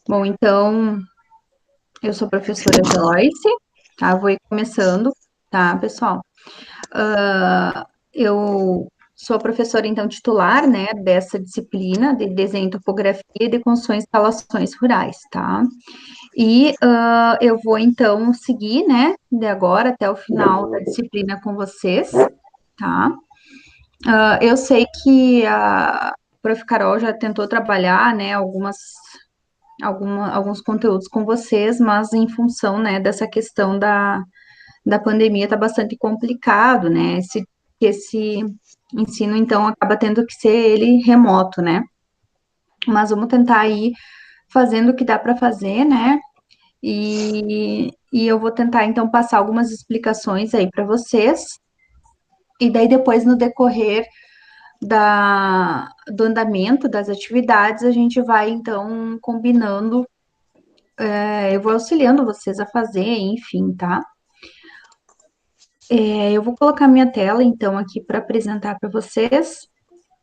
Bom, então, eu sou a professora Joyce, tá? Vou ir começando, tá, pessoal? Eu sou a professora, então, titular, né, dessa disciplina de desenho, topografia e de construções e instalações rurais, tá? E eu vou, então, seguir, né, de agora até o final da disciplina com vocês, tá? Eu sei que a Prof. Carol já tentou trabalhar, né, alguns conteúdos com vocês, mas em função, né, dessa questão da pandemia está bastante complicado, né? Esse ensino, então, acaba tendo que ser ele remoto, né? Mas vamos tentar aí fazendo o que dá para fazer, né? E eu vou tentar, então, passar algumas explicações aí para vocês. E daí, depois, no decorrer do andamento das atividades, a gente vai, então, combinando. Eu vou auxiliando vocês a fazer, enfim, tá? Eu vou colocar minha tela, então, aqui para apresentar para vocês.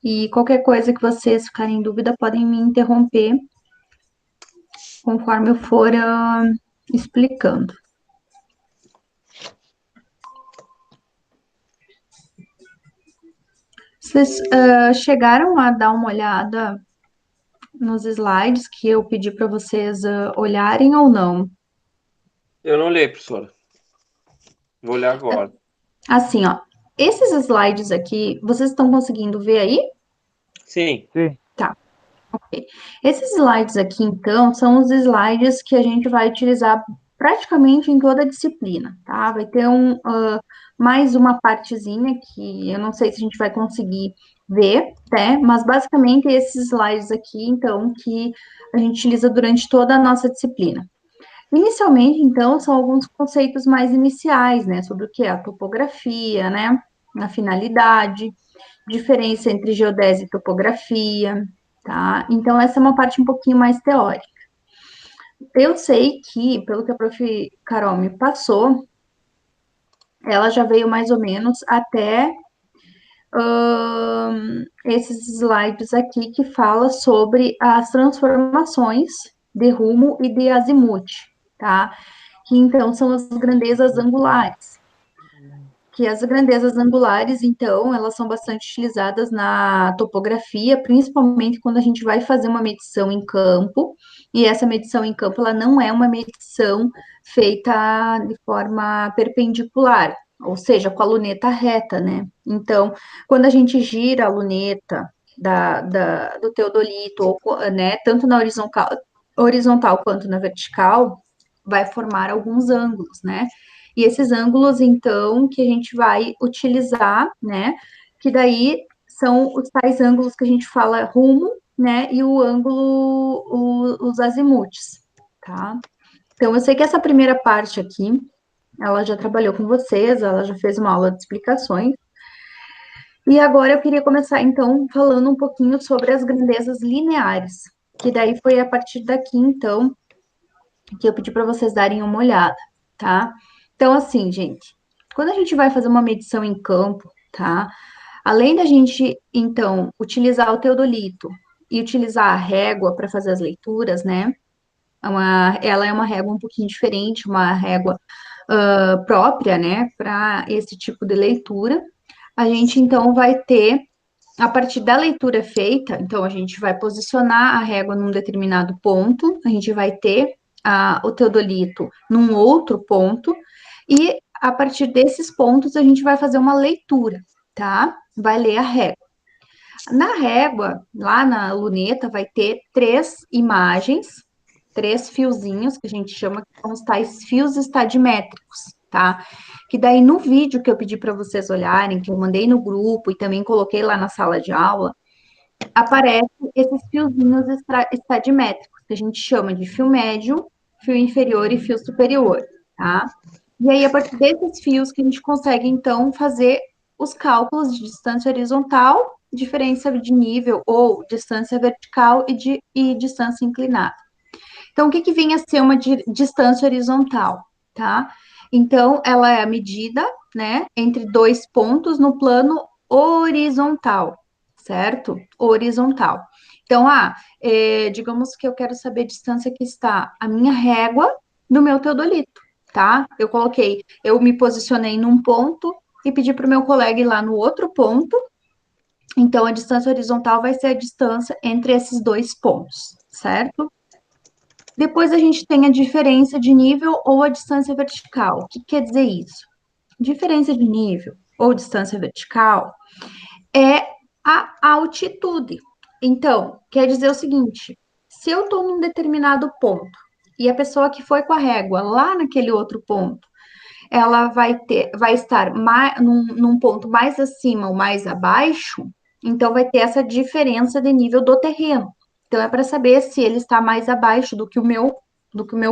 E qualquer coisa que vocês ficarem em dúvida, podem me interromper conforme eu for explicando. Vocês chegaram a dar uma olhada nos slides que eu pedi para vocês olharem ou não? Eu não leio, professora. Vou olhar agora. Assim, ó, esses slides aqui, vocês estão conseguindo ver aí? Sim. Sim. Tá, ok. Esses slides aqui, então, são os slides que a gente vai utilizar praticamente em toda a disciplina, tá? Vai ter mais uma partezinha que eu não sei se a gente vai conseguir ver, né? Mas basicamente esses slides aqui, então, que a gente utiliza durante toda a nossa disciplina. Inicialmente, então, são alguns conceitos mais iniciais, né? Sobre o que é a topografia, né? A finalidade, diferença entre geodésia e topografia, tá? Então, essa é uma parte um pouquinho mais teórica. Eu sei que, pelo que a prof. Carol me passou, ela já veio mais ou menos até esses slides aqui que fala sobre as transformações de rumo e de azimuth, tá? Que então são as grandezas angulares. Que as grandezas angulares, então, elas são bastante utilizadas na topografia, principalmente quando a gente vai fazer uma medição em campo, e essa medição em campo, ela não é uma medição feita de forma perpendicular, ou seja, com a luneta reta, né? Então, quando a gente gira a luneta do teodolito, né, tanto na horizontal quanto na vertical, vai formar alguns ângulos, né? E esses ângulos, então, que a gente vai utilizar, né? Que daí são os tais ângulos que a gente fala rumo, né? E o ângulo, os azimutes, tá? Então, eu sei que essa primeira parte aqui, ela já trabalhou com vocês, ela já fez uma aula de explicações. E agora eu queria começar, então, falando um pouquinho sobre as grandezas lineares, que daí foi a partir daqui, então, que eu pedi para vocês darem uma olhada, tá? Então, assim, gente, quando a gente vai fazer uma medição em campo, tá? Além da gente, então, utilizar o teodolito e utilizar a régua para fazer as leituras, né? Ela é uma régua um pouquinho diferente, uma régua própria, né, para esse tipo de leitura. A gente, então, vai ter, a partir da leitura feita, então, a gente vai posicionar a régua num determinado ponto, a gente vai ter o teodolito num outro ponto, e a partir desses pontos a gente vai fazer uma leitura, tá? Vai ler a régua. Na régua, lá na luneta, vai ter três imagens, três fiozinhos, que a gente chama que são os tais fios estadimétricos, tá? Que daí no vídeo que eu pedi para vocês olharem, que eu mandei no grupo e também coloquei lá na sala de aula, aparecem esses fiozinhos estadimétricos, que a gente chama de fio médio, fio inferior e fio superior, tá? E aí, a partir desses fios que a gente consegue, então, fazer os cálculos de distância horizontal, diferença de nível ou distância vertical e distância inclinada. Então, o que, que vem a ser uma distância horizontal, tá? Então, ela é a medida, né, entre dois pontos no plano horizontal, certo? Horizontal. Então, digamos que eu quero saber a distância que está a minha régua do meu teodolito, tá? Eu me posicionei num ponto e pedi para o meu colega ir lá no outro ponto. Então, a distância horizontal vai ser a distância entre esses dois pontos, certo? Depois a gente tem a diferença de nível ou a distância vertical. O que quer dizer isso? Diferença de nível ou distância vertical é a altitude. Então, quer dizer o seguinte: se eu estou num determinado ponto e a pessoa que foi com a régua lá naquele outro ponto, ela vai estar num ponto mais acima ou mais abaixo, então vai ter essa diferença de nível do terreno. Então, é para saber se ele está mais abaixo do que o meu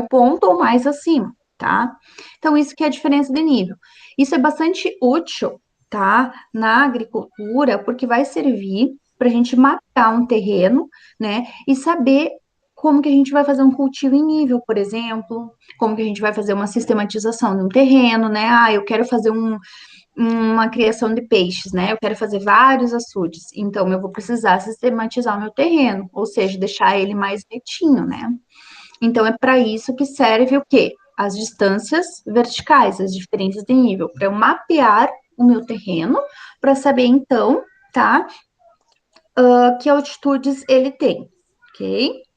ponto ou mais acima, tá? Então, isso que é a diferença de nível. Isso é bastante útil, tá? Na agricultura, porque vai servir para a gente mapear um terreno, né? E saber como que a gente vai fazer um cultivo em nível, por exemplo, como que a gente vai fazer uma sistematização de um terreno, né? Eu quero fazer uma criação de peixes, né? Eu quero fazer vários açudes, então eu vou precisar sistematizar o meu terreno, ou seja, deixar ele mais retinho, né? Então é para isso que serve o quê? As distâncias verticais, as diferenças de nível, para eu mapear o meu terreno, para saber então, tá? Que altitudes ele tem, ok?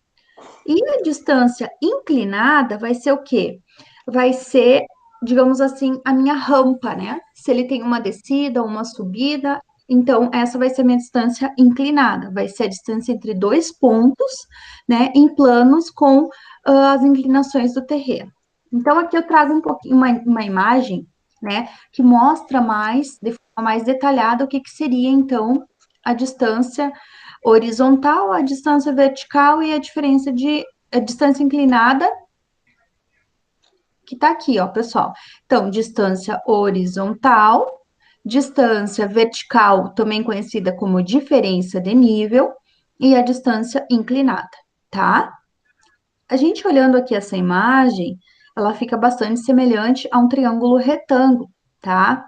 E a distância inclinada vai ser o quê? Vai ser, digamos assim, a minha rampa, né? Se ele tem uma descida, uma subida, então essa vai ser a minha distância inclinada, vai ser a distância entre dois pontos, né, em planos com as inclinações do terreno. Então aqui eu trago um pouquinho uma imagem, né, que mostra mais, de forma mais detalhada, o que que seria então a distância horizontal, a distância vertical e a distância inclinada, que está aqui, ó, pessoal. Então, distância horizontal, distância vertical, também conhecida como diferença de nível, e a distância inclinada, tá? A gente olhando aqui essa imagem, ela fica bastante semelhante a um triângulo retângulo, tá?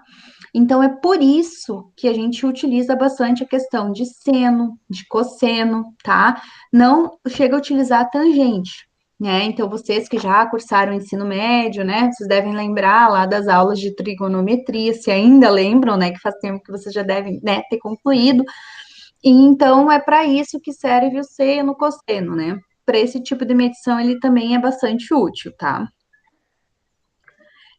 Então, é por isso que a gente utiliza bastante a questão de seno, de cosseno, tá? Não chega a utilizar a tangente, né? Então, vocês que já cursaram ensino médio, né? Vocês devem lembrar lá das aulas de trigonometria, se ainda lembram, né? Que faz tempo que vocês já devem, né, ter concluído. E então, é para isso que serve o seno, o cosseno, né? Para esse tipo de medição, ele também é bastante útil, tá?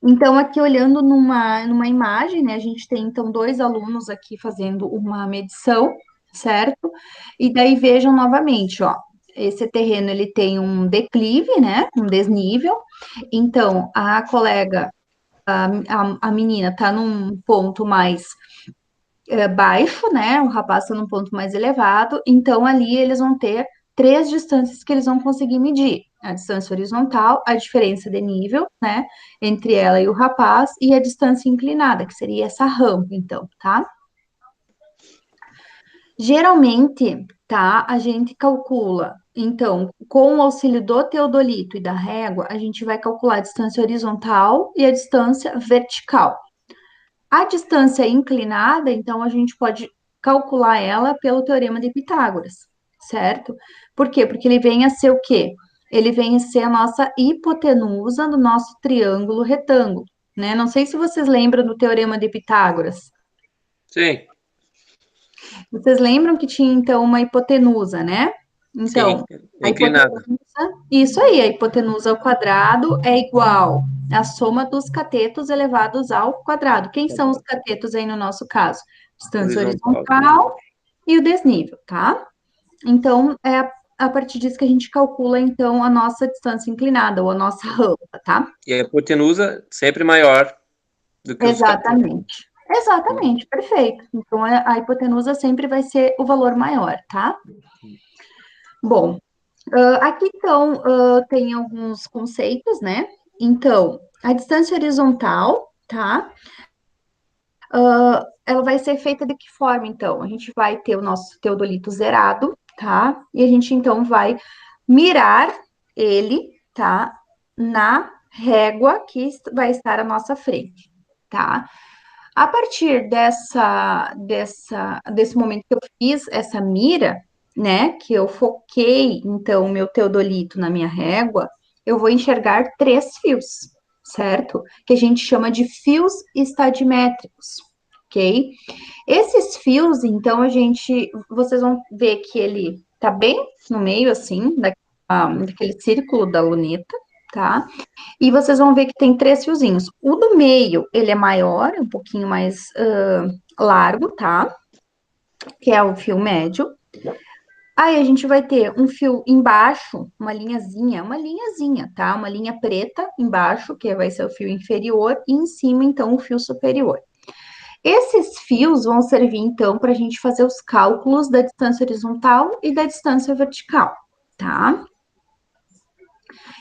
Então, aqui olhando numa imagem, né, a gente tem então dois alunos aqui fazendo uma medição, certo? E daí vejam novamente, ó, esse terreno ele tem um declive, né, um desnível. Então, a colega, a menina está num ponto mais baixo, né? O rapaz está num ponto mais elevado. Então, ali eles vão ter três distâncias que eles vão conseguir medir: a distância horizontal, a diferença de nível, né? Entre ela e o rapaz, e a distância inclinada, que seria essa rampa, então, tá? Geralmente, tá? A gente calcula. Então, com o auxílio do teodolito e da régua, a gente vai calcular a distância horizontal e a distância vertical. A distância inclinada, então, a gente pode calcular ela pelo teorema de Pitágoras, certo? Por quê? Porque ele vem a ser o quê? Ele vem a ser a nossa hipotenusa do nosso triângulo retângulo, né? Não sei se vocês lembram do teorema de Pitágoras. Sim, Vocês lembram que tinha, então, uma hipotenusa, né? sim. Então, a Inclinada. hipotenusa, isso aí, a hipotenusa ao quadrado é igual à soma dos catetos elevados ao quadrado. Quem são os catetos aí no nosso caso? Distância Horizontal. horizontal e o desnível, tá? Então, é a partir disso que a gente calcula, então, a nossa distância inclinada, ou a nossa rampa, tá? E a hipotenusa sempre maior do que os catetos. Exatamente. Exatamente, perfeito. Então, a hipotenusa sempre vai ser o valor maior, tá? Bom, aqui, então, tem alguns conceitos, né? Então, a distância horizontal, tá? Ela vai ser feita de que forma, então? A gente vai ter o nosso teodolito zerado, tá? E a gente, então, vai mirar ele, tá? Na régua que vai estar à nossa frente, tá? A partir desse momento que eu fiz essa mira, né, que eu foquei, então, o meu teodolito na minha régua, eu vou enxergar 3 fios, certo? Que a gente chama de fios estadimétricos, ok? Esses fios, então, vocês vão ver que ele tá bem no meio, assim, daquele círculo da luneta, tá? E vocês vão ver que tem 3 fiozinhos. O do meio, ele é maior, um pouquinho mais largo, tá? Que é o fio médio. Aí a gente vai ter um fio embaixo, uma linhazinha, tá? Uma linha preta embaixo, que vai ser o fio inferior, e em cima, então, o fio superior. Esses fios vão servir, então, para a gente fazer os cálculos da distância horizontal e da distância vertical, tá?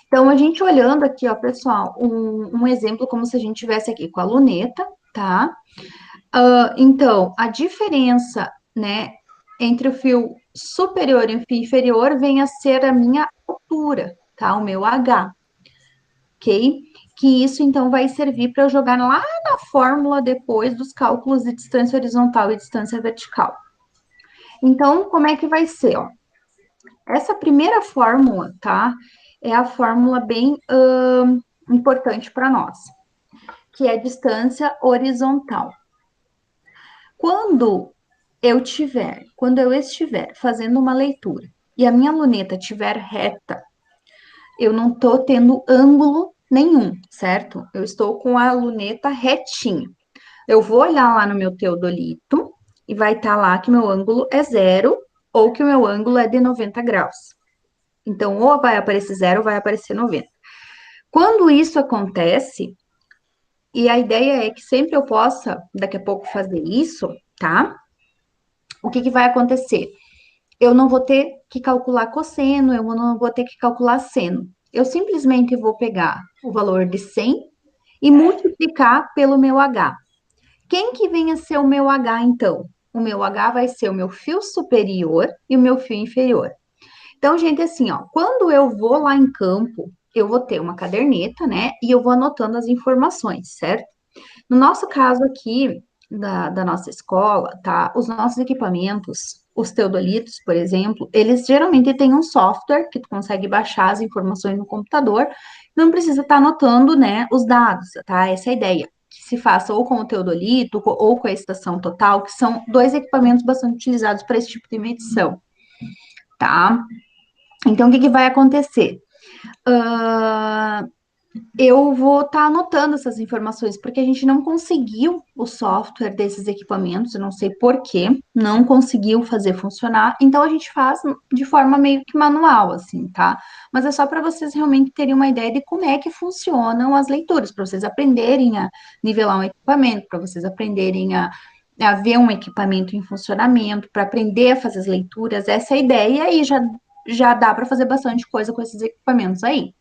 Então, a gente olhando aqui, ó, pessoal, um exemplo como se a gente tivesse aqui com a luneta, tá? Então, a diferença, né, entre o fio superior e o fio inferior vem a ser a minha altura, tá? O meu H, ok? Que isso, então, vai servir para eu jogar lá na fórmula depois dos cálculos de distância horizontal e distância vertical. Então, como é que vai ser, ó? Essa primeira fórmula, tá? É a fórmula bem importante para nós, que é a distância horizontal. Quando eu estiver fazendo uma leitura e a minha luneta estiver reta, eu não estou tendo ângulo nenhum, certo? Eu estou com a luneta retinha. Eu vou olhar lá no meu teodolito e vai estar lá que meu ângulo é 0 ou que o meu ângulo é de 90 graus. Então, ou vai aparecer 0 ou vai aparecer 90. Quando isso acontece, e a ideia é que sempre eu possa, daqui a pouco, fazer isso, tá? O que vai acontecer? Eu não vou ter que calcular cosseno, eu não vou ter que calcular seno. Eu simplesmente vou pegar o valor de 100 e multiplicar pelo meu H. Quem que vem a ser o meu H, então? O meu H vai ser o meu fio superior e o meu fio inferior. Então, gente, assim, ó, quando eu vou lá em campo, eu vou ter uma caderneta, né? E eu vou anotando as informações, certo? No nosso caso aqui, da nossa escola, tá? Os nossos equipamentos, os teodolitos, por exemplo, eles geralmente têm um software que tu consegue baixar as informações no computador, não precisa estar anotando, né, os dados, tá? Essa é a ideia. Que se faça ou com o teodolito ou com a estação total, que são 2 equipamentos bastante utilizados para esse tipo de medição, tá? Então, o que vai acontecer? Uh, eu vou estar anotando essas informações, porque a gente não conseguiu o software desses equipamentos, eu não sei por quê, não conseguiu fazer funcionar, então a gente faz de forma meio que manual, assim, tá? Mas é só para vocês realmente terem uma ideia de como é que funcionam as leituras, para vocês aprenderem a nivelar um equipamento, para vocês aprenderem a ver um equipamento em funcionamento, para aprender a fazer as leituras, essa é a ideia, e aí já dá para fazer bastante coisa com esses equipamentos aí.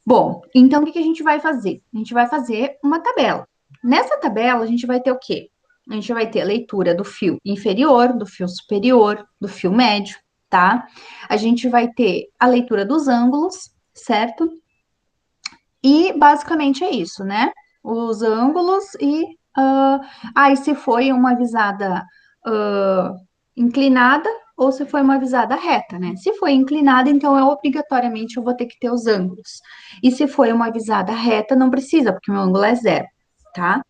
Bom, então o que a gente vai fazer? A gente vai fazer uma tabela. Nessa tabela, a gente vai ter o quê? A gente vai ter a leitura do fio inferior, do fio superior, do fio médio, tá? A gente vai ter a leitura dos ângulos, certo? E basicamente é isso, né? Os ângulos e se foi uma visada inclinada ou se foi uma visada reta, né? Se foi inclinada, então obrigatoriamente eu vou ter que ter os ângulos. E se foi uma visada reta, não precisa, porque meu ângulo é 0, tá?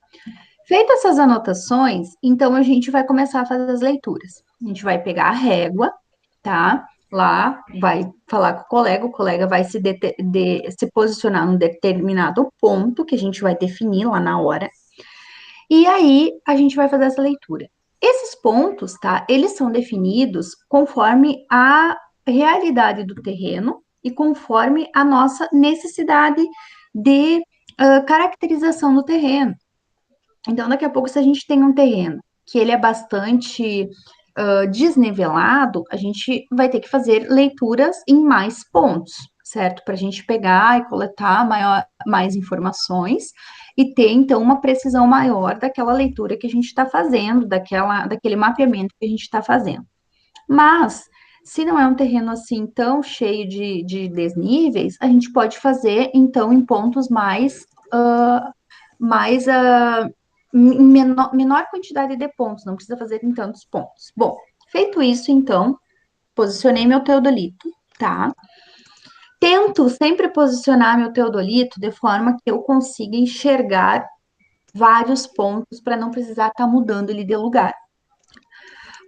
Feitas essas anotações, então a gente vai começar a fazer as leituras. A gente vai pegar a régua, tá? Lá, vai falar com o colega vai se posicionar num determinado ponto que a gente vai definir lá na hora. E aí a gente vai fazer essa leitura. Esses pontos, tá? Eles são definidos conforme a realidade do terreno e conforme a nossa necessidade de caracterização do terreno. Então, daqui a pouco, se a gente tem um terreno que ele é bastante desnivelado, a gente vai ter que fazer leituras em mais pontos, certo? Para a gente pegar e coletar mais informações e ter, então, uma precisão maior daquela leitura que a gente está fazendo, daquele mapeamento que a gente está fazendo. Mas, se não é um terreno assim tão cheio de desníveis, a gente pode fazer, então, em pontos mais menor quantidade de pontos, não precisa fazer em tantos pontos. Bom, feito isso, então, Posicionei meu teodolito, tá? Tento sempre posicionar meu teodolito de forma que eu consiga enxergar vários pontos para não precisar estar mudando ele de lugar.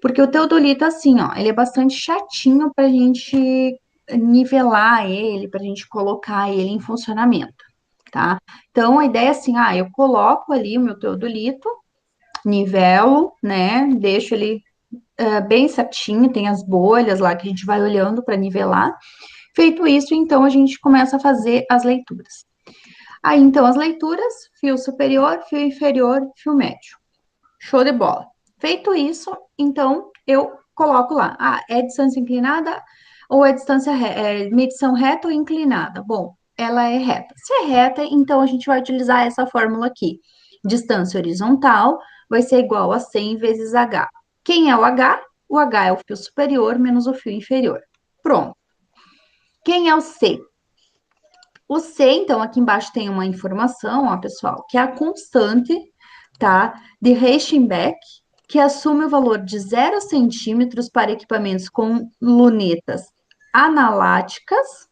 Porque o teodolito, assim, ó, ele é bastante chatinho para a gente nivelar ele, para a gente colocar ele em funcionamento, tá? Então, a ideia é assim, eu coloco ali o meu teodolito, nivelo, né? Deixo ele bem certinho, tem as bolhas lá que a gente vai olhando para nivelar. Feito isso, então, a gente começa a fazer as leituras. Aí, então, as leituras, fio superior, fio inferior, fio médio. Show de bola. Feito isso, então, eu coloco lá. É distância inclinada ou é medição reta ou inclinada? Bom, ela é reta. Se é reta, então a gente vai utilizar essa fórmula aqui. Distância horizontal vai ser igual a 100 vezes H. Quem é o H? O H é o fio superior menos o fio inferior. Pronto. Quem é o C? O C, então, aqui embaixo tem uma informação, ó, pessoal, que é a constante, tá, de Reichenbach, que assume o valor de 0 centímetros para equipamentos com lunetas analáticas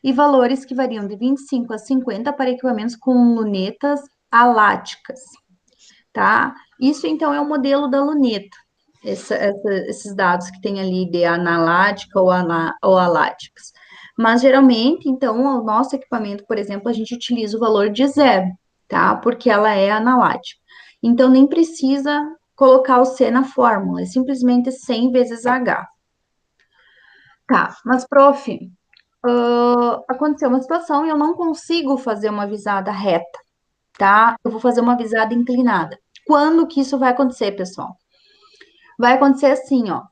e valores que variam de 25 a 50 para equipamentos com lunetas aláticas, tá? Isso, então, é o modelo da luneta, esses dados que tem ali de analática ou aláticas. Mas, geralmente, então, o nosso equipamento, por exemplo, a gente utiliza o valor de zero, tá? Porque ela é analática. Então, nem precisa colocar o C na fórmula, é simplesmente 100 vezes H. Tá, mas, prof, aconteceu uma situação e eu não consigo fazer uma visada reta, tá? Eu vou fazer uma visada inclinada. Quando que isso vai acontecer, pessoal? Vai acontecer assim, ó.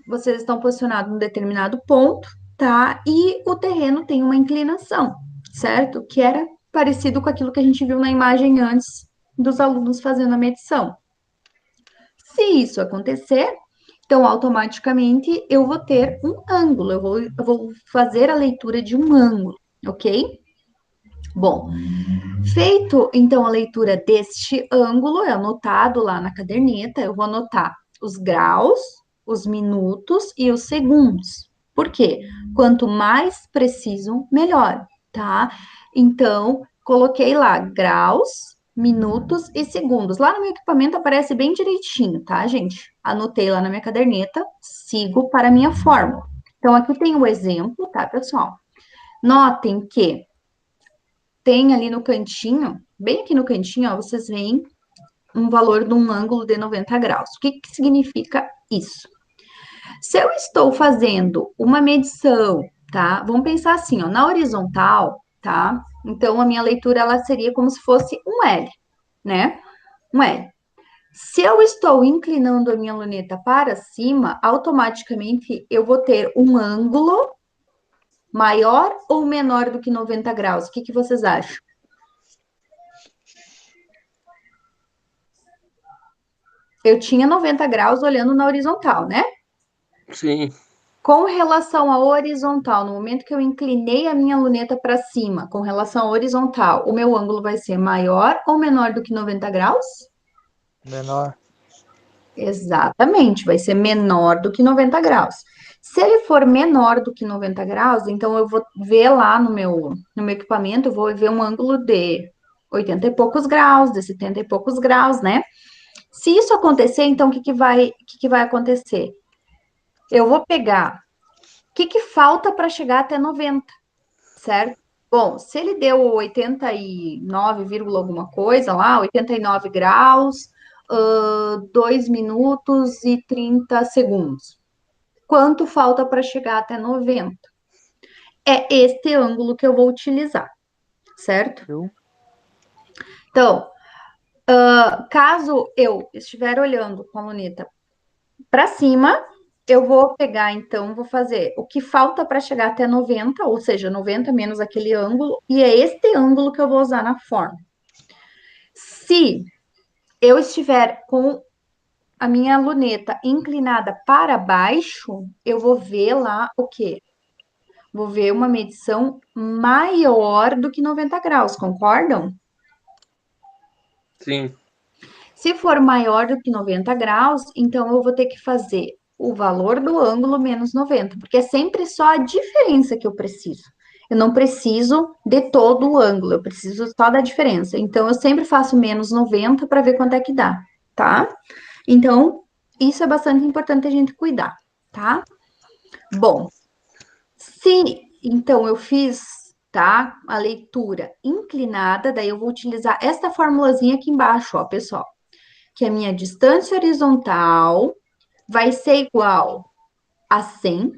Vocês estão posicionados num determinado ponto, tá? E o terreno tem uma inclinação, certo? Que era parecido com aquilo que a gente viu na imagem antes dos alunos fazendo a medição. Se isso acontecer, então automaticamente eu vou ter um ângulo, eu vou fazer a leitura de um ângulo, ok? Bom, feito então a leitura deste ângulo, é anotado lá na caderneta, eu vou anotar os graus, os minutos e os segundos. Por quê? Quanto mais preciso, melhor, tá? Então, coloquei lá graus, minutos e segundos. Lá no meu equipamento aparece bem direitinho, tá, gente? Anotei lá na minha caderneta, sigo para a minha fórmula. Então, aqui tem o exemplo, tá, pessoal? Notem que tem ali no cantinho, bem aqui no cantinho, ó, vocês veem um valor de um ângulo de 90 graus. O que significa isso? Se eu estou fazendo uma medição, tá? Vamos pensar assim, ó, na horizontal, tá? Então, a minha leitura, ela seria como se fosse um L, né? Um L. Se eu estou inclinando a minha luneta para cima, automaticamente eu vou ter um ângulo maior ou menor do que 90 graus? O que vocês acham? Eu tinha 90 graus olhando na horizontal, né? Sim. Com relação à horizontal, no momento que eu inclinei a minha luneta para cima, com relação à horizontal, o meu ângulo vai ser maior ou menor do que 90 graus? Menor. Exatamente, vai ser menor do que 90 graus. Se ele for menor do que 90 graus, então eu vou ver lá no meu equipamento, eu vou ver um ângulo de 80 e poucos graus, de 70 e poucos graus, né? Se isso acontecer, então o que vai acontecer? Eu vou pegar o que falta para chegar até 90, certo? Bom, se ele deu 89, alguma coisa lá, 89 graus, 2 minutos e 30 segundos. Quanto falta para chegar até 90? É este ângulo que eu vou utilizar, certo? Eu? Então, caso eu estiver olhando com a luneta para cima, eu vou pegar, então, vou fazer o que falta para chegar até 90, ou seja, 90 menos aquele ângulo, e é este ângulo que eu vou usar na forma. Se eu estiver com a minha luneta inclinada para baixo, eu vou ver lá o quê? Vou ver uma medição maior do que 90 graus, concordam? Sim. Se for maior do que 90 graus, então eu vou ter que fazer o valor do ângulo menos 90, porque é sempre só a diferença que eu preciso. Eu não preciso de todo o ângulo, eu preciso só da diferença. Então, eu sempre faço menos 90 para ver quanto é que dá, tá? Então, isso é bastante importante a gente cuidar, tá? Bom, se então eu fiz, tá, a leitura inclinada, daí eu vou utilizar esta formulazinha aqui embaixo, ó, pessoal, que a minha distância horizontal vai ser igual a 100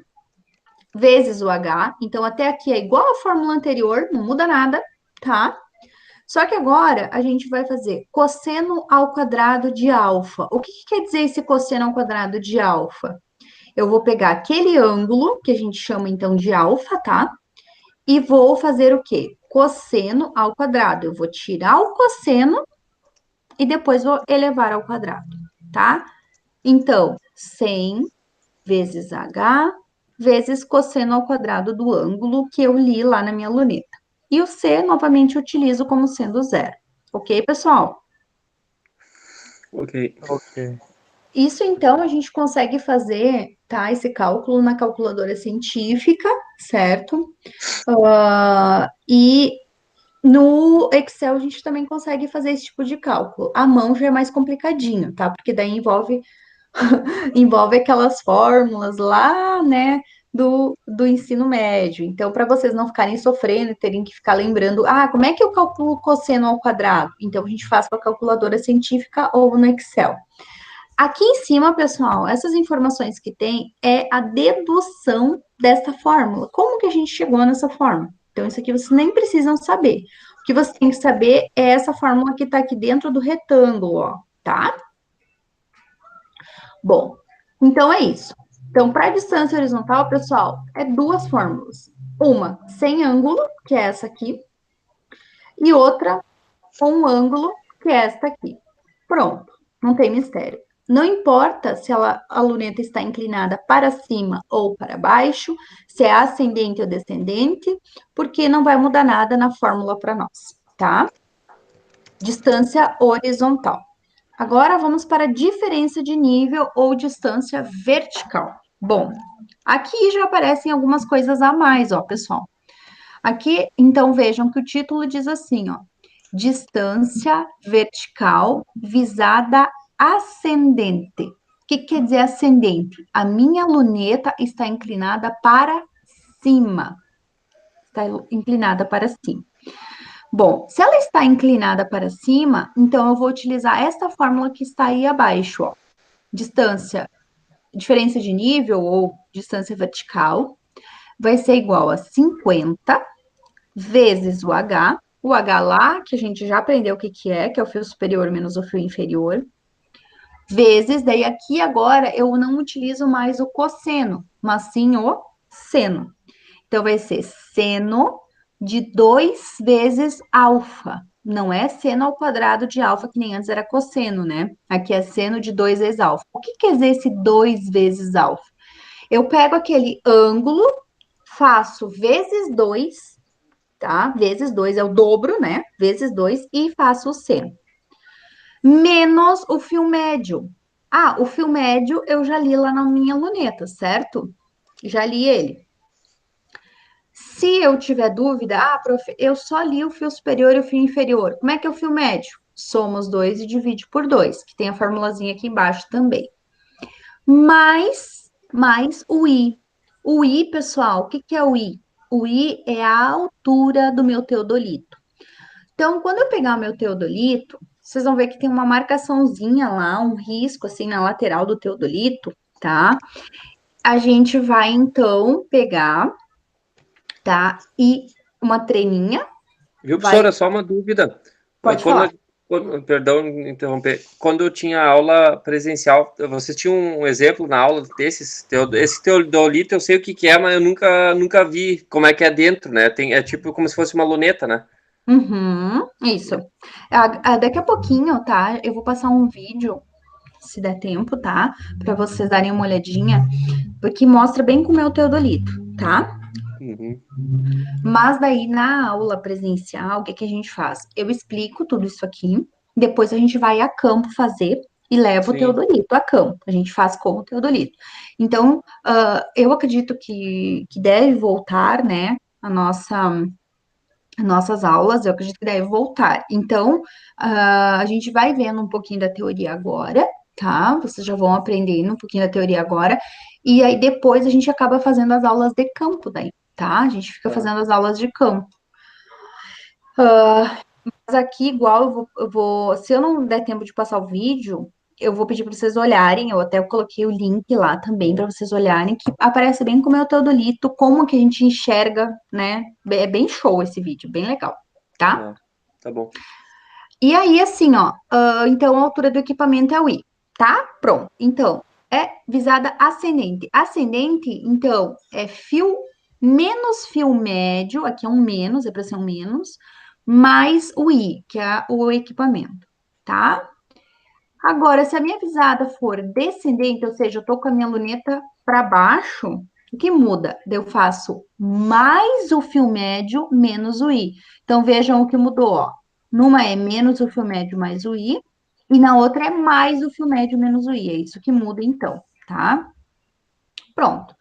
vezes o H. Então, até aqui é igual à fórmula anterior, não muda nada, tá? Só que agora a gente vai fazer cosseno ao quadrado de alfa. O que quer dizer esse cosseno ao quadrado de alfa? Eu vou pegar aquele ângulo, que a gente chama então de alfa, tá? E vou fazer o quê? Cosseno ao quadrado. Eu vou tirar o cosseno e depois vou elevar ao quadrado, tá? Então, 100 vezes H vezes cosseno ao quadrado do ângulo que eu li lá na minha luneta. E o C, novamente, utilizo como sendo zero. Ok, pessoal? Ok. Ok. Isso, então, a gente consegue fazer, tá, esse cálculo na calculadora científica, certo? E no Excel a gente também consegue fazer esse tipo de cálculo. A mão já é mais complicadinho, tá? Porque daí envolve aquelas fórmulas lá, né, do ensino médio. Então, para vocês não ficarem sofrendo e terem que ficar lembrando, como é que eu calculo cosseno ao quadrado? Então, a gente faz com a calculadora científica ou no Excel. Aqui em cima, pessoal, essas informações que tem é a dedução dessa fórmula. Como que a gente chegou nessa fórmula? Então, isso aqui vocês nem precisam saber. O que você tem que saber é essa fórmula que está aqui dentro do retângulo, ó, tá? Bom, então é isso. Então, para a distância horizontal, pessoal, é duas fórmulas. Uma sem ângulo, que é essa aqui, e outra com um ângulo, que é esta aqui. Pronto, não tem mistério. Não importa se a luneta está inclinada para cima ou para baixo, se é ascendente ou descendente, porque não vai mudar nada na fórmula para nós, tá? Distância horizontal. Agora vamos para a diferença de nível ou distância vertical. Bom, aqui já aparecem algumas coisas a mais, ó, pessoal. Aqui, então, vejam que o título diz assim, ó, distância vertical visada ascendente. O que quer dizer ascendente? A minha luneta está inclinada para cima. Está inclinada para cima. Bom, se ela está inclinada para cima, então eu vou utilizar esta fórmula que está aí abaixo, ó. Diferença de nível ou distância vertical vai ser igual a 50 vezes o H lá, que a gente já aprendeu o que é, que é o fio superior menos o fio inferior, vezes, daí aqui agora eu não utilizo mais o cosseno, mas sim o seno. Então, vai ser seno de 2 vezes alfa. Não é seno ao quadrado de alfa, que nem antes era cosseno, né? Aqui é seno de 2 vezes alfa. O que quer dizer esse 2 vezes alfa? Eu pego aquele ângulo, faço vezes 2, tá? Vezes 2 é o dobro, né? Vezes 2 e faço o seno. Menos o fio médio. O fio médio eu já li lá na minha luneta, certo? Já li ele. Se eu tiver dúvida, prof, eu só li o fio superior e o fio inferior. Como é que é o fio médio? Soma os dois e divide por 2, que tem a formulazinha aqui embaixo também. Mais o I. O I, pessoal, o que é o I? O I é a altura do meu teodolito. Então, quando eu pegar o meu teodolito, vocês vão ver que tem uma marcaçãozinha lá, um risco assim na lateral do teodolito, tá? A gente vai então pegar, tá? E uma treminha. Viu, Vai, professora? Só uma dúvida. pode falar. Perdão interromper. Quando eu tinha aula presencial, vocês tinham um exemplo na aula desses? Esse teodolito eu sei o que é, mas eu nunca vi como é que é dentro, né? É tipo como se fosse uma luneta, né? Isso. Daqui a pouquinho, tá? Eu vou passar um vídeo, se der tempo, tá? Para vocês darem uma olhadinha, porque mostra bem como é o teodolito, tá? Uhum. Mas daí na aula presencial, o que a gente faz? Eu explico tudo isso aqui, depois a gente vai a campo fazer e leva o Sim. teodolito a campo. A gente faz com o teodolito. Então, eu acredito que deve voltar, né, nossas aulas, eu acredito que deve voltar. Então, a gente vai vendo um pouquinho da teoria agora, tá? Vocês já vão aprendendo um pouquinho da teoria agora, e aí depois a gente acaba fazendo as aulas de campo daí, tá? A gente fica Tá. fazendo as aulas de campo. Mas aqui, igual, se eu não der tempo de passar o vídeo, eu vou pedir para vocês olharem, eu até coloquei o link lá também para vocês olharem, que aparece bem como é o teodolito, como que a gente enxerga, né? É bem show esse vídeo, bem legal, tá? Ah, tá bom. E aí, assim, ó, então a altura do equipamento é o I, tá? Pronto. Então, é visada ascendente. Ascendente, então, é fio menos fio médio, aqui é um menos, é para ser um menos, mais o I, que é o equipamento, tá? Agora, se a minha visada for descendente, ou seja, eu tô com a minha luneta para baixo, o que muda? Eu faço mais o fio médio menos o I. Então, vejam o que mudou, ó. Numa é menos o fio médio mais o I, e na outra é mais o fio médio menos o I. É isso que muda, então, tá? Pronto.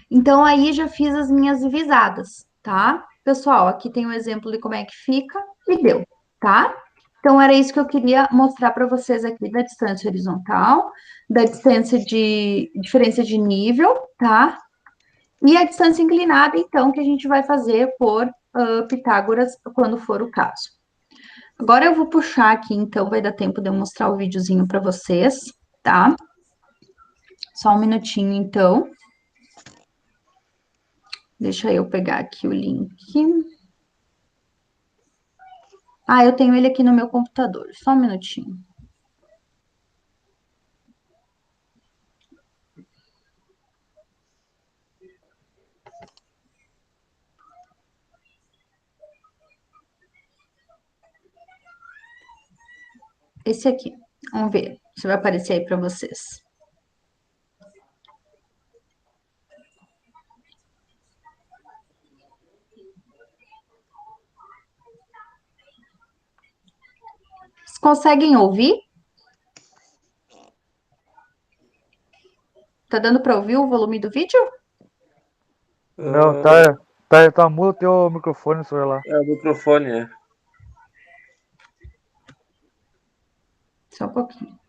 Então, aí já fiz as minhas visadas, tá? Pessoal, aqui tem um exemplo de como é que fica e deu, tá? Então, era isso que eu queria mostrar para vocês aqui da distância horizontal, da distância de diferença de nível, tá? E a distância inclinada, então, que a gente vai fazer por Pitágoras, quando for o caso. Agora eu vou puxar aqui, então, vai dar tempo de eu mostrar o videozinho para vocês, tá? Só um minutinho, então. Deixa eu pegar aqui o link. Ah, eu tenho ele aqui no meu computador. Só um minutinho. Esse aqui. Vamos ver se vai aparecer aí para vocês. Vocês conseguem ouvir? Tá dando para ouvir o volume do vídeo? Não, tá mudo o teu microfone, senhor lá. É o microfone, é. Só um pouquinho.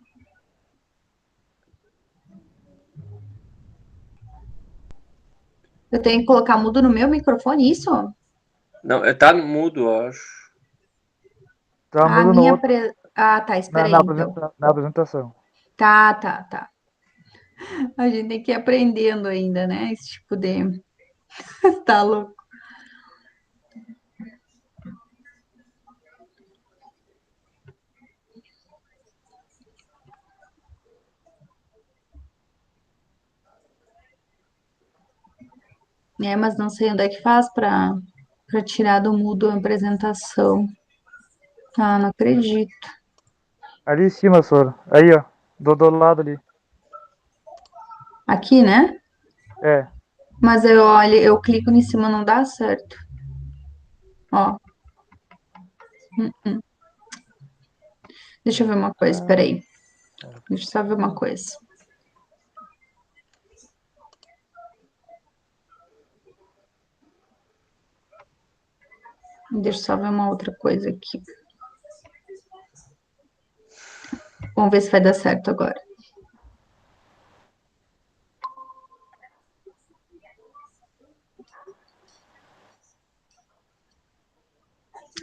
Eu tenho que colocar mudo no meu microfone, isso? Não, tá no mudo, eu acho. Tá A mudo no minha. outro, Ah, tá. Espera aí, então. na apresentação. Tá. A gente tem que ir aprendendo ainda, né? Esse tipo de. Tá louco. É, mas não sei onde é que faz para tirar do mudo a apresentação. Ah, não acredito. Ali em cima, senhor. Aí, ó. Do lado ali. Aqui, né? É. Mas eu olho, eu clico em cima, não dá certo. Ó, deixa eu ver uma coisa, peraí. Deixa eu só ver uma coisa. Deixa eu só ver uma outra coisa aqui. Vamos ver se vai dar certo agora.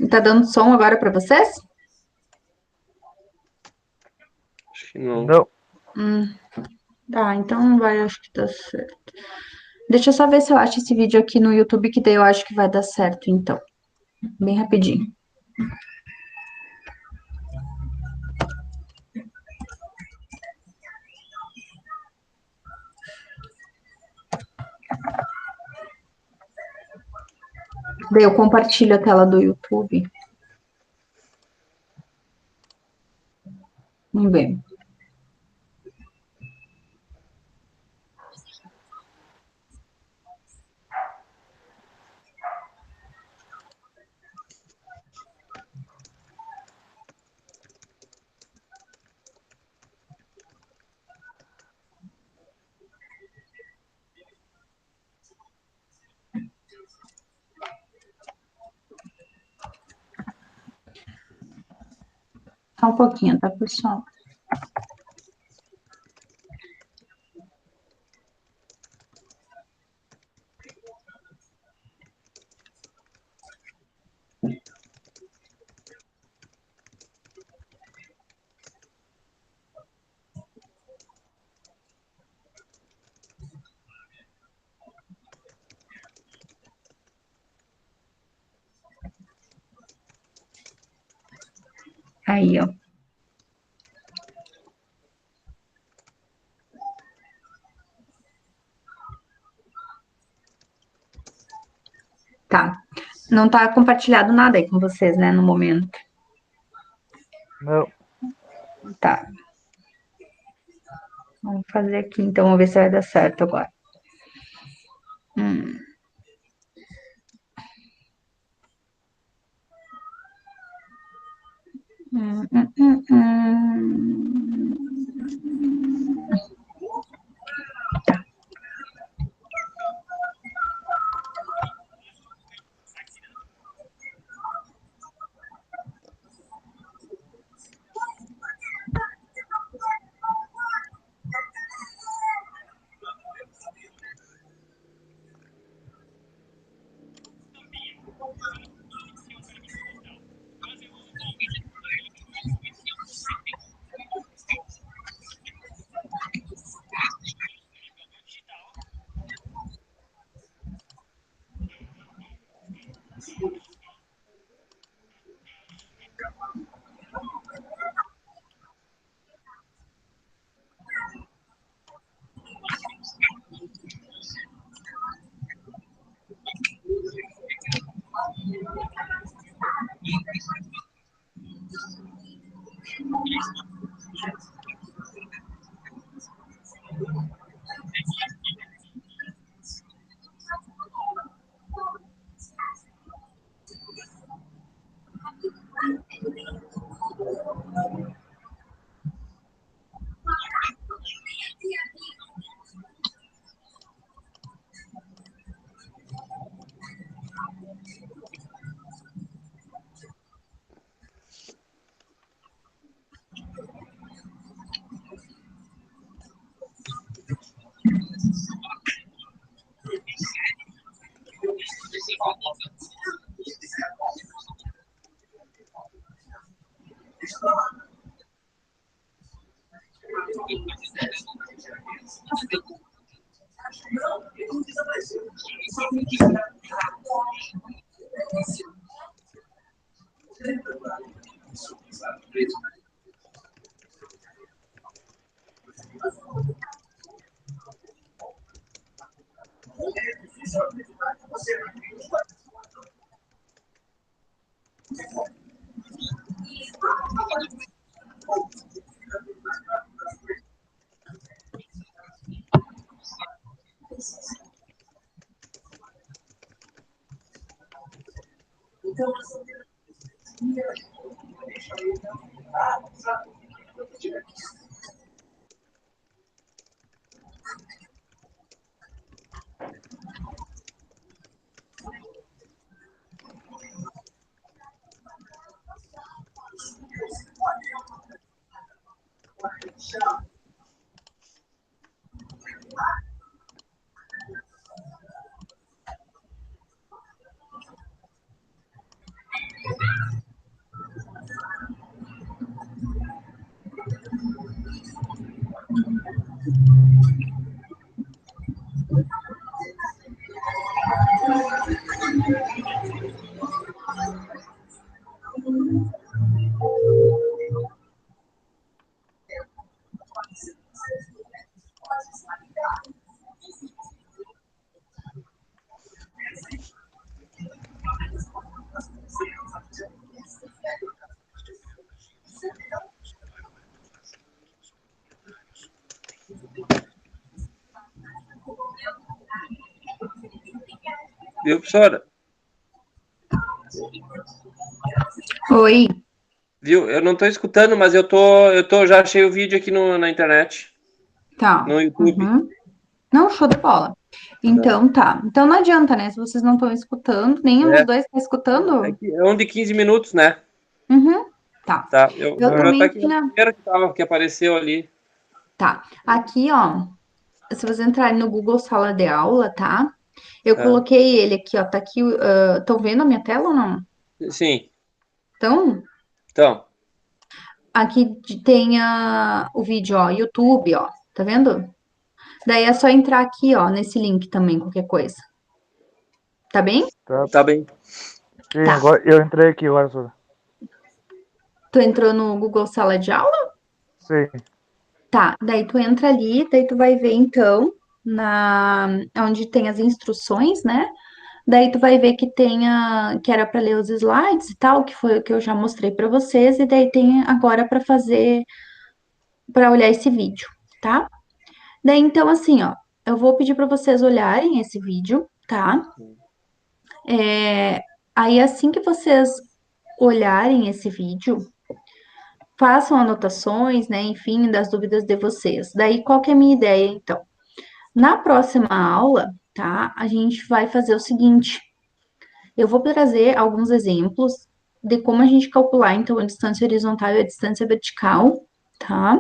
Tá dando som agora para vocês? Acho que não. Não. Tá, então não vai, acho que dá certo. Deixa eu só ver se eu acho esse vídeo aqui no YouTube, que daí eu acho que vai dar certo, então. Bem rapidinho. Daí eu compartilho a tela do YouTube. Vamos ver. Só um pouquinho, tá, pessoal? Aí, ó. Tá. Não tá compartilhado nada aí com vocês, né, no momento. Não. Tá. Vamos fazer aqui, então, vamos ver se vai dar certo agora. Hum. Hum, hum, hum, hum. Tá. Viu, professora? Oi. Viu? Eu não tô escutando, mas já achei o vídeo aqui na internet, Tá. no YouTube. Uhum. Não, show de bola. Então, tá. Então não adianta, né? Se vocês não estão escutando, nenhum dos dois está escutando? É um de 15 minutos, né? Uhum. Tá. Tá, eu Eu já tá também aqui no tinha. primeiro que apareceu ali. Tá. Aqui, ó. Se você entrar no Google Sala de Aula, tá? Eu Tá. coloquei ele aqui, ó. Tá aqui. Estão vendo a minha tela ou não? Sim, Então, então, aqui tem o vídeo, ó. YouTube, ó. Tá vendo? Daí é só entrar aqui, ó, nesse link também, qualquer coisa. Tá bem? Tá. tá bem. Sim, Tá. agora eu entrei aqui agora, Sora. Tu entrou no Google Sala de Aula? Sim. Tá. Daí tu entra ali, daí tu vai ver então onde tem as instruções, né? Daí tu vai ver que que era para ler os slides e tal, que foi o que eu já mostrei para vocês, e daí tem agora para olhar esse vídeo, tá? Daí então assim, ó, eu vou pedir para vocês olharem esse vídeo, tá? Aí assim que vocês olharem esse vídeo, façam anotações, né, enfim, das dúvidas de vocês. Daí qual que é a minha ideia, então? Na próxima aula, tá? A gente vai fazer o seguinte: eu vou trazer alguns exemplos de como a gente calcular, então, a distância horizontal e a distância vertical, tá?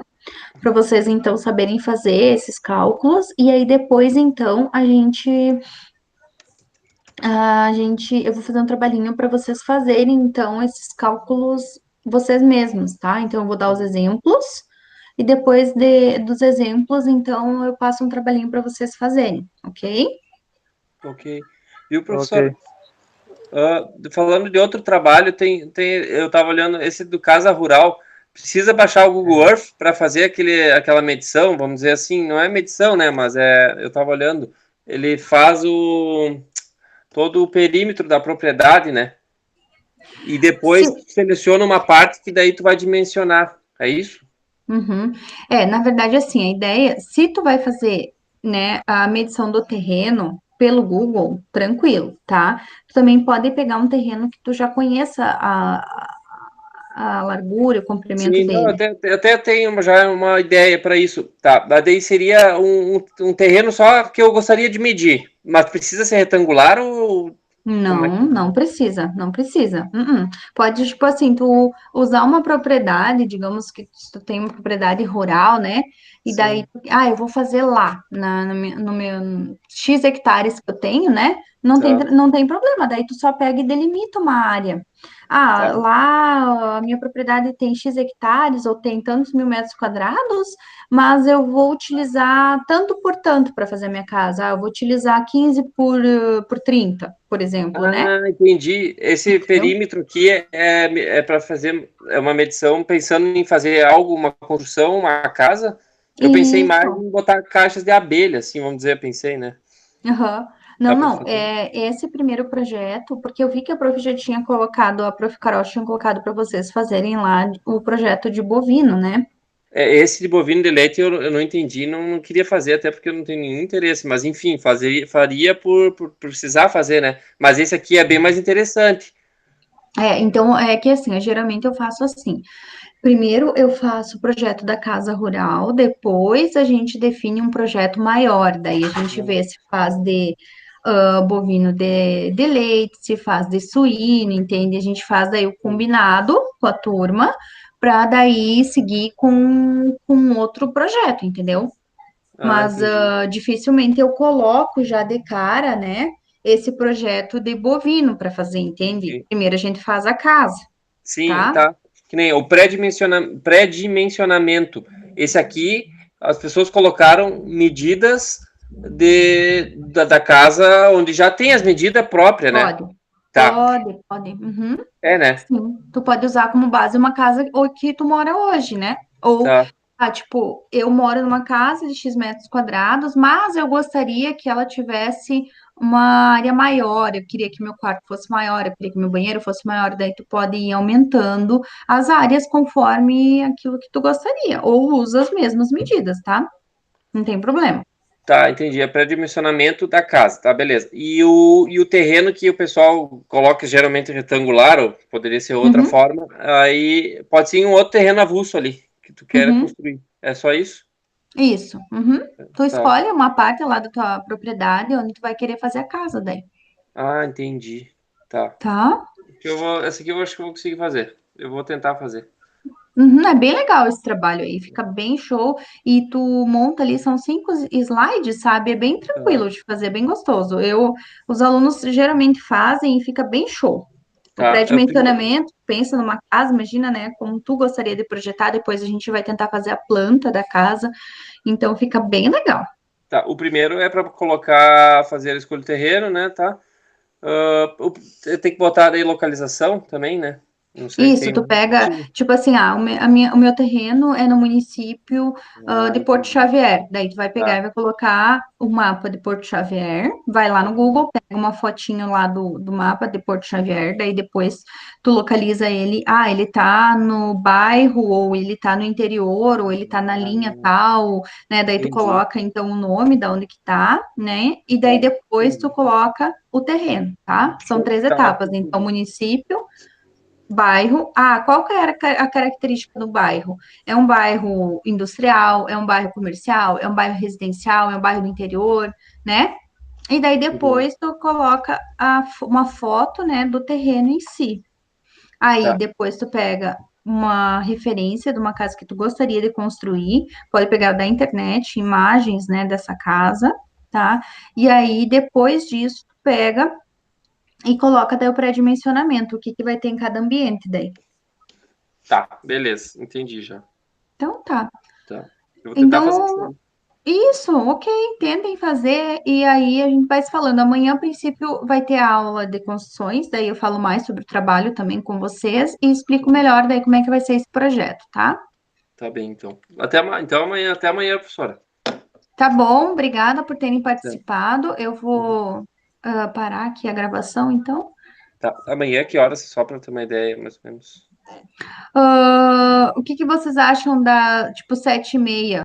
Para vocês, então, saberem fazer esses cálculos. E aí, depois, então, eu vou fazer um trabalhinho para vocês fazerem, então, esses cálculos vocês mesmos, tá? Então, eu vou dar os exemplos. E depois dos exemplos, então, eu passo um trabalhinho para vocês fazerem, ok? Ok. Viu, professor? Ok. Falando de outro trabalho, eu estava olhando esse do Casa Rural. Precisa baixar o Google Earth para fazer aquela medição, vamos dizer assim, não é medição, né? Mas eu estava olhando, ele faz todo o perímetro da propriedade, né? E Se, depois seleciona uma parte que daí tu vai dimensionar. É isso? Uhum. Na verdade, assim, a ideia, se tu vai fazer, né, a medição do terreno pelo Google, tranquilo, tá? Tu também pode pegar um terreno que tu já conheça a largura, o comprimento Sim, não, dele. até tenho já uma ideia para isso. Tá, mas daí seria um terreno só que eu gostaria de medir. Mas precisa ser retangular ou como é Não, que. não precisa, não precisa. Pode, tipo assim, tu usar uma propriedade, digamos que tu tem uma propriedade rural, né? E daí, Sim, eu vou fazer lá, no meu X hectares que eu tenho, né? Não tem, tá, não tem problema, daí tu só pega e delimita uma área. tá. Lá a minha propriedade tem X hectares ou tem tantos mil metros quadrados, mas eu vou utilizar tanto por tanto para fazer a minha casa. Eu vou utilizar 15 por 30, por exemplo, né? Ah, entendi. Esse Entendeu? perímetro aqui é para fazer uma medição pensando em fazer algo, uma construção, uma casa. Eu pensei mais Isso. em botar caixas de abelha, assim, vamos dizer, pensei, né? Aham. Não, Dá para não, fazer. esse primeiro projeto, porque eu vi que a prof já tinha colocado, a prof Carol tinha colocado para vocês fazerem lá o projeto de bovino, né? Esse de bovino de leite eu não entendi, não queria fazer, até porque eu não tenho nenhum interesse, mas enfim, faria por precisar fazer, né? Mas esse aqui é bem mais interessante. Então é que assim, geralmente eu faço assim. Primeiro eu faço o projeto da casa rural, depois a gente define um projeto maior, daí a gente vê se faz de bovino de leite, se faz de suíno, entende? A gente faz daí o combinado com a turma, para daí seguir com outro projeto, entendeu? Ah, Mas entendi. dificilmente eu coloco já de cara, né, esse projeto de bovino para fazer, entende? Sim, Primeiro a gente faz a casa, sim, tá? tá. Que nem o pré-dimensionamento. Esse aqui, as pessoas colocaram medidas da casa onde já tem as medidas próprias, né? Pode, Tá. pode. Uhum. É, né? Sim, tu pode usar como base uma casa que tu mora hoje, né? Ou, Tá. tipo, eu moro numa casa de X metros quadrados, mas eu gostaria que ela tivesse uma área maior. Eu queria que meu quarto fosse maior, eu queria que meu banheiro fosse maior. Daí tu pode ir aumentando as áreas conforme aquilo que tu gostaria. Ou usa as mesmas medidas, tá? Não tem problema. Tá, entendi. É pré-dimensionamento da casa, tá, beleza. E o terreno que o pessoal coloca geralmente retangular, ou poderia ser outra Uhum, forma, aí pode ser um outro terreno avulso ali, que tu queira uhum. construir. É só isso? Isso. Uhum. Tu Tá. escolhe uma parte lá da tua propriedade onde tu vai querer fazer a casa daí. Ah, entendi. Tá. Tá? Essa aqui eu acho que eu vou conseguir fazer. Eu vou tentar fazer. Uhum, é bem legal esse trabalho aí, fica bem show. E tu monta ali, são 5 slides, sabe? É bem Tá, tranquilo de fazer, bem gostoso. Os alunos geralmente fazem e fica bem show. O tá. pré-dimensionamento, pensa numa casa, imagina, né? Como tu gostaria de projetar, depois a gente vai tentar fazer a planta da casa, então fica bem legal. Tá, o primeiro é para colocar, fazer a escolha do terreno, né, tá? Tem que botar aí localização também, né? Não sei, Isso, tu tem... pega, tipo assim, o meu terreno é no município de Porto Entendi. Xavier. Daí tu vai pegar e Tá, vai colocar o mapa de Porto Xavier, vai lá no Google, pega uma fotinho lá do mapa de Porto Xavier, daí depois tu localiza ele, ele tá no bairro, ou ele tá no interior, ou ele tá na linha tal, né? Daí tu entendi. coloca então o nome da onde que tá, né? E daí Tá, depois tu entendi. coloca o terreno, tá? São Show, 3 etapas. Então, entendi. município, bairro. Qual que era a característica do bairro? É um bairro industrial, é um bairro comercial, é um bairro residencial, é um bairro do interior, né? E daí Uhum. depois tu coloca uma foto, né, do terreno em si. Aí Tá, depois tu pega uma referência de uma casa que tu gostaria de construir, pode pegar da internet, imagens, né, dessa casa, tá? E aí depois disso tu pega e coloca daí o pré-dimensionamento, o que que vai ter em cada ambiente daí. tá, beleza, entendi já. Então tá. Tá. Eu vou tentar fazer isso Então, aí. isso, ok, tentem fazer e aí a gente vai se falando. Amanhã, a princípio, vai ter a aula de construções, daí eu falo mais sobre o trabalho também com vocês e explico melhor daí como é que vai ser esse projeto, tá? Tá bem, então. Então até amanhã, professora. Tá bom, obrigada por terem Tá. participado. Eu Uhum. vou parar aqui a gravação, então. Tá. Amanhã, que horas? Só para ter uma ideia, mais ou menos. O que que vocês acham da, tipo, 7h30?